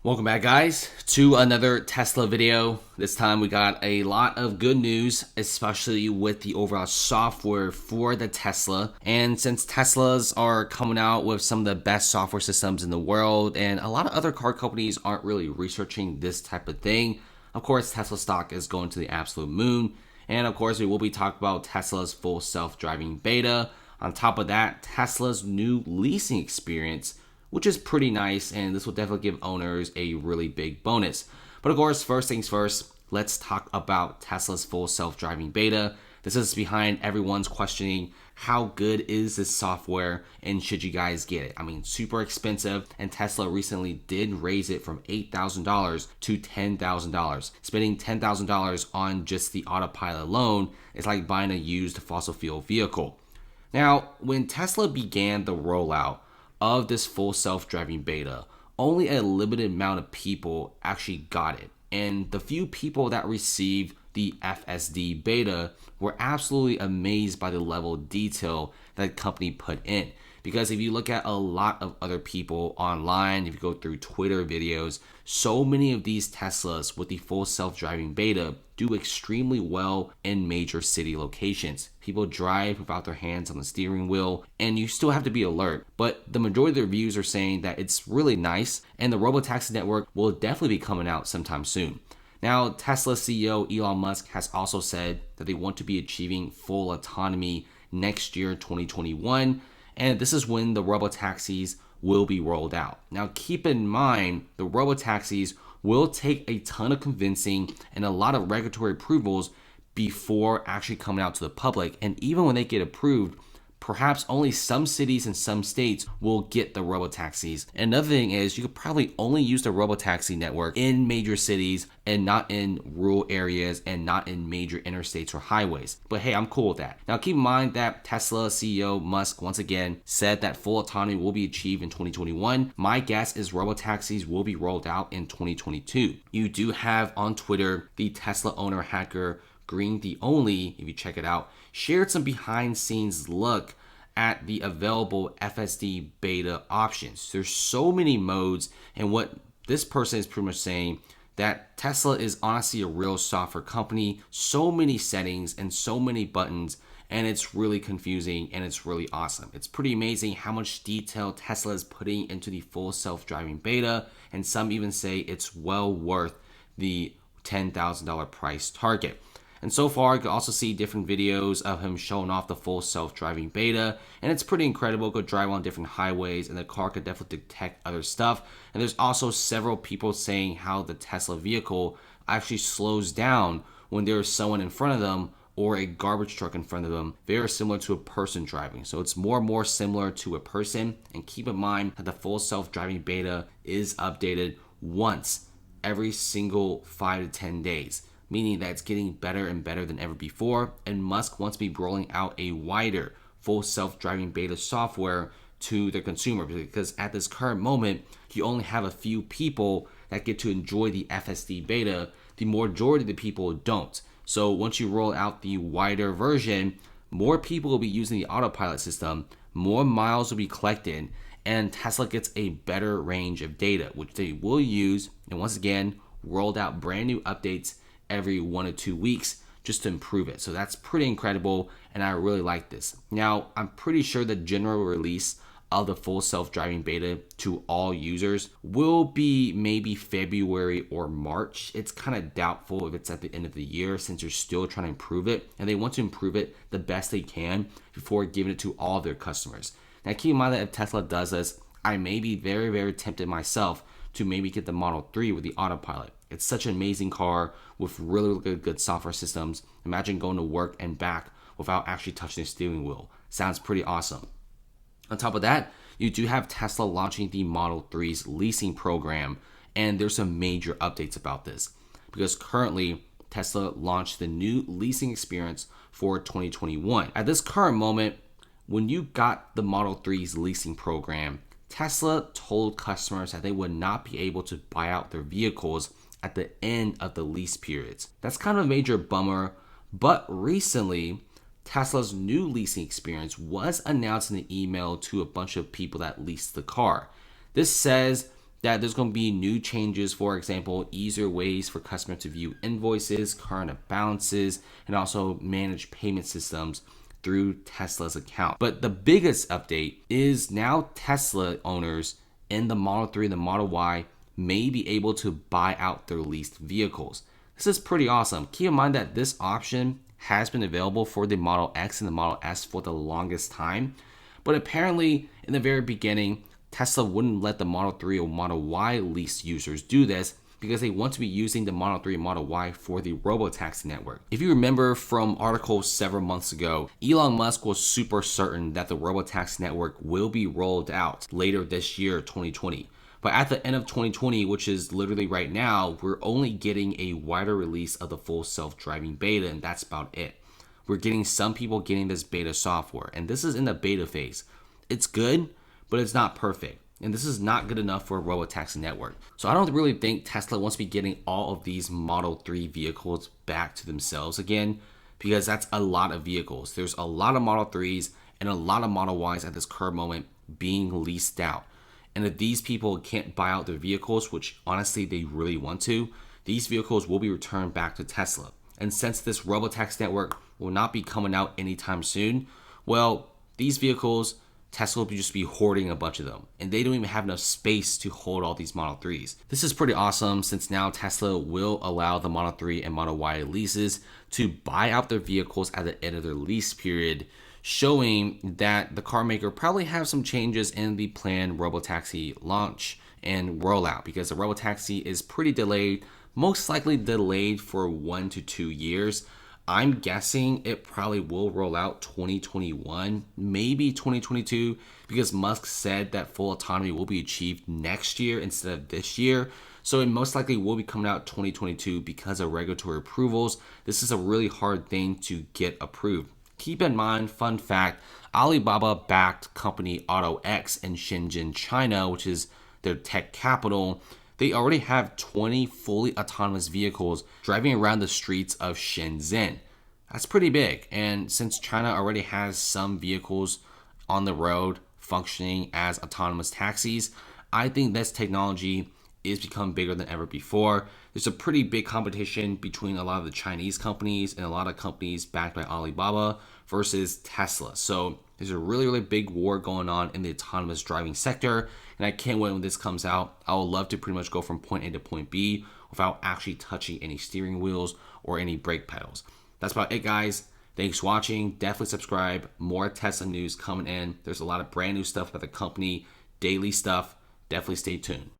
Welcome back, guys, to another Tesla video. This time we got a lot of good news, especially with the overall software for the Tesla. And since Teslas are coming out with some of the best software systems in the world, and a lot of other car companies aren't really researching this type of thing, of course, Tesla stock is going to the absolute moon. And of course, we will be talking about Tesla's full self-driving beta. On top of that, Tesla's new leasing experience, which is pretty nice, and this will definitely give owners a really big bonus. But of course, first things first, let's talk about Tesla's full self-driving beta. This is behind everyone's questioning how good is this software and should you guys get it? I mean, super expensive, and Tesla recently did raise it from $8,000 to $10,000. Spending $10,000 on just the autopilot alone is like buying a used fossil fuel vehicle. Now, when Tesla began the rollout of this full self-driving beta, only a limited amount of people actually got it. And the few people that received the FSD beta were absolutely amazed by the level of detail that the company put in. Because if you look at a lot of other people online, if you go through Twitter videos, so many of these Teslas with the full self-driving beta do extremely well in major city locations. People drive without their hands on the steering wheel, and you still have to be alert. But the majority of the reviews are saying that it's really nice, and the robotaxi network will definitely be coming out sometime soon. Now, Tesla CEO Elon Musk has also said that they want to be achieving full autonomy next year, 2021, and this is when the robotaxis will be rolled out. Now, keep in mind, the robotaxis will take a ton of convincing and a lot of regulatory approvals before actually coming out to the public. And even when they get approved, perhaps only some cities and some states will get the robotaxis. Another thing is you could probably only use the robotaxi network in major cities and not in rural areas and not in major interstates or highways. But hey, I'm cool with that. Now keep in mind that Tesla CEO Musk once again said that full autonomy will be achieved in 2021. My guess is robotaxis will be rolled out in 2022. You do have on Twitter the Tesla owner hacker Green the Only, if you check it out, shared some behind scenes look at the available FSD beta options. There's so many modes, and what this person is pretty much saying that Tesla is honestly a real software company, so many settings and so many buttons, and it's really confusing and it's really awesome. It's pretty amazing how much detail Tesla is putting into the full self-driving beta, and some even say it's well worth the $10,000 price target. And so far, you can also see different videos of him showing off the full self-driving beta, and it's pretty incredible. Go drive on different highways, and the car could definitely detect other stuff. And there's also several people saying how the Tesla vehicle actually slows down when there's someone in front of them or a garbage truck in front of them, very similar to a person driving. So it's more and more similar to a person. And keep in mind that the full self-driving beta is updated once every single 5 to 10 days. Meaning that it's getting better and better than ever before, and Musk wants to be rolling out a wider full self-driving beta software to the consumer, because at this current moment, you only have a few people that get to enjoy the FSD beta. The majority of the people don't. So once you roll out the wider version, more people will be using the autopilot system, more miles will be collected, and Tesla gets a better range of data, which they will use, and once again, rolled out brand new updates every 1 or 2 weeks just to improve it. So that's pretty incredible, and I really like this. Now, I'm pretty sure the general release of the full self-driving beta to all users will be maybe February or March. It's kind of doubtful if it's at the end of the year, since they're still trying to improve it, and they want to improve it the best they can before giving it to all their customers. Now, keep in mind that if Tesla does this, I may be very, very tempted myself to maybe get the Model 3 with the autopilot. It's such an amazing car with really good software systems. Imagine going to work and back without actually touching the steering wheel. Sounds pretty awesome. On top of that, you do have Tesla launching the Model 3's leasing program, and there's some major updates about this. Because currently, Tesla launched the new leasing experience for 2021. At this current moment, when you got the Model 3's leasing program, Tesla told customers that they would not be able to buy out their vehicles at the end of the lease periods. That's kind of a major bummer, but recently, Tesla's new leasing experience was announced in an email to a bunch of people that leased the car. This says that there's going to be new changes, for example, easier ways for customers to view invoices, current balances, and also manage payment systems through Tesla's account. But the biggest update is now Tesla owners in the Model 3 and the Model Y may be able to buy out their leased vehicles. This is pretty awesome. Keep in mind that this option has been available for the Model X and the Model S for the longest time. But apparently, in the very beginning, Tesla wouldn't let the Model 3 or Model Y lease users do this because they want to be using the Model 3 and Model Y for the robotaxi network. If you remember from articles several months ago, Elon Musk was super certain that the robotaxi network will be rolled out later this year, 2020. But at the end of 2020, which is literally right now, we're only getting a wider release of the full self-driving beta, and that's about it. We're getting some people getting this beta software, and this is in the beta phase. It's good, but it's not perfect. And this is not good enough for a robotaxi network. So I don't really think Tesla wants to be getting all of these Model 3 vehicles back to themselves again, because that's a lot of vehicles. There's a lot of Model 3s and a lot of Model Ys at this current moment being leased out. And if these people can't buy out their vehicles, which honestly they really want to, these vehicles will be returned back to Tesla. And since this robotaxi network will not be coming out anytime soon, well, these vehicles, Tesla will just be hoarding a bunch of them. And they don't even have enough space to hold all these Model 3s. This is pretty awesome since now Tesla will allow the Model 3 and Model Y leases to buy out their vehicles at the end of their lease period, showing that the car maker probably have some changes in the planned robotaxi launch and rollout, because the robotaxi is pretty delayed, most likely delayed for 1 to 2 years. I'm guessing it probably will roll out 2021, maybe 2022, because Musk said that full autonomy will be achieved next year instead of this year. So it most likely will be coming out 2022 because of regulatory approvals. This is a really hard thing to get approved. Keep in mind, fun fact, Alibaba-backed company AutoX in Shenzhen, China, which is their tech capital, they already have 20 fully autonomous vehicles driving around the streets of Shenzhen. That's pretty big. And since China already has some vehicles on the road functioning as autonomous taxis, I think this technology is become bigger than ever before. There's a pretty big competition between a lot of the Chinese companies and a lot of companies backed by Alibaba versus Tesla. So there's a really, really big war going on in the autonomous driving sector. And I can't wait when this comes out. I would love to pretty much go from point A to point B without actually touching any steering wheels or any brake pedals. That's about it, guys. Thanks for watching. Definitely subscribe. More Tesla news coming in. There's a lot of brand new stuff about the company, daily stuff. Definitely stay tuned.